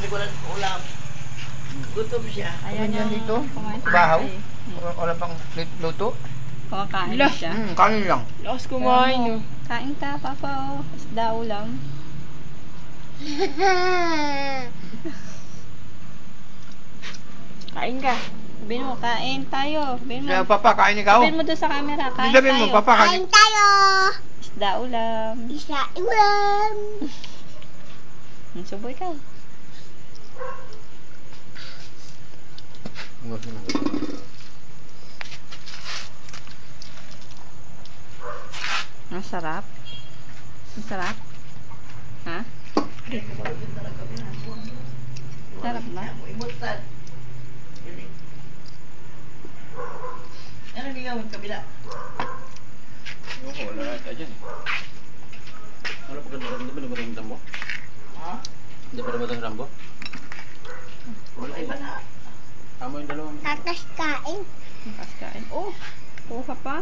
walang ulam. Gutom siya. Ayan Yan yung dito, kumain sa bahaw. bahay. Wala pang luto. Kumakain siya. Kanin lang. Lakas kumain, oh. Kain ka, papa, oh. Isda ulam. Kain ka. Sabihin mo, kain tayo. Sabihin mo, Kaya papa, kain ikaw. sabihin mo doon sa camera, kain Sabihin tayo. mo, papa, kain. tayo! Isda ulam. Isa ulam! Suboy ka. Masarap. Masarap. Ha? Sarap ba? Imutan. Ano nga ang kabila? Wala ata dyan. Wala pa ganda ba naman Rambo? Ha? Hindi pa naman Rambo? Wala iba na. Tama yung dalawang. Tatas kain. Makas kain. Oh! Kuha pa.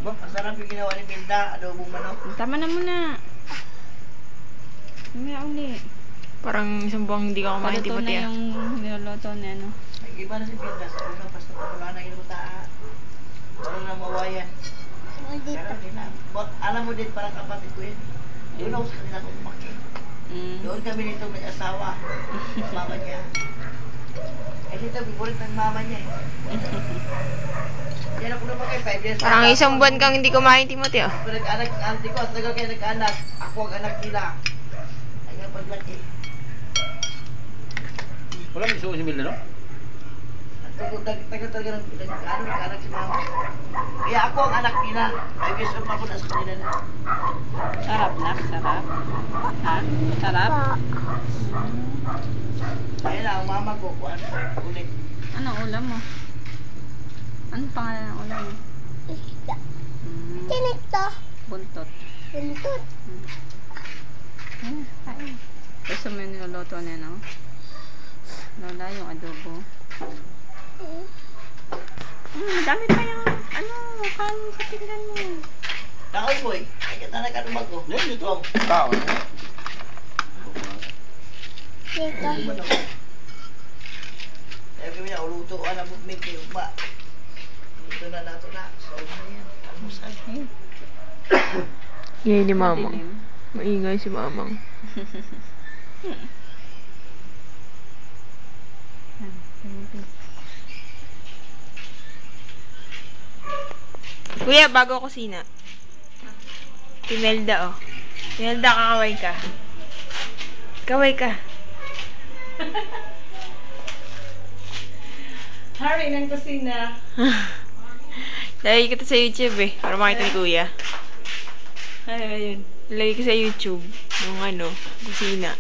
Masarap yung ginawa ni Milda. Adobong manok. Tama na muna. Mamaya uli. Parang isang buwang hindi ka kumain, Paluto na Timothy. yung niloloto na ano. Ay, iba na si Milda. Sa una, basta wala na inuta. Wala na mawayan. Pero hindi na. Alam mo din, parang kapatid ko yun. Doon ako sa kanila kung lumaki. Doon kami nito may asawa. Mama niya. Eh dito, bibulit ng mama niya eh. Yan ako lumaki, 5 years. Parang isang buwan kang hindi kumain, Timothy, oh. Pero nag-anak, auntie ko, at tagal kayo nag-anak. Ako ang anak nila. Ay nga paglaki. Wala may suko si Milda, no? Tagal talaga nag-anak si mama. Kaya ako ang anak nila. 5 years old pa ako nasa kanila na. Sarap na, sarap. Ha? Sarap? Kaya na, ang mama ko, kuhan, ulit. Anong ulam mo? Anong pangalan ng ulam mo? Isda. Tinito. Buntot. Buntot. Kain. Gusto mo yung niloloto na, no? Lola, yung adobo. Madami pa yung, kanin sa pinggan mo. Takoy boy, ay kita na kanumag ko. Yan, dito. Tao. Dito. Kaya kami na, uluto ko na bukmik ni Ugba. Ito na nato na. So, na yan. Almusal. Ngayon ni Mamang. Madilim. Maingay si Mamang. Kuya, bago kusina. Timelda, oh. Timelda, kakaway ka. Kaway ka. Hari ng kusina. Lagay kita sa YouTube eh. Para makita ni Kuya. Ano yun? Lagay ko sa YouTube. Yung ano, kusina.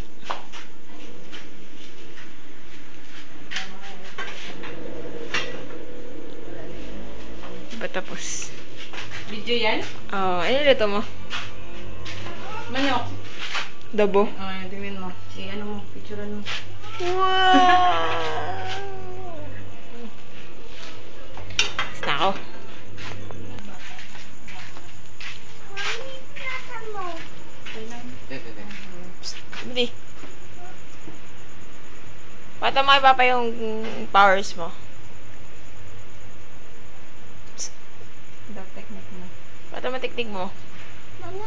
Diba tapos? Video yan? Oh, ano nito mo? Manok. Dabo. Yung tingin mo. Ano mo, picturean mo. Wow! Basta ako. Hindi. Pata mo kay Papa yung powers mo. Daw technique mo. Pata mo technique mo. Mama,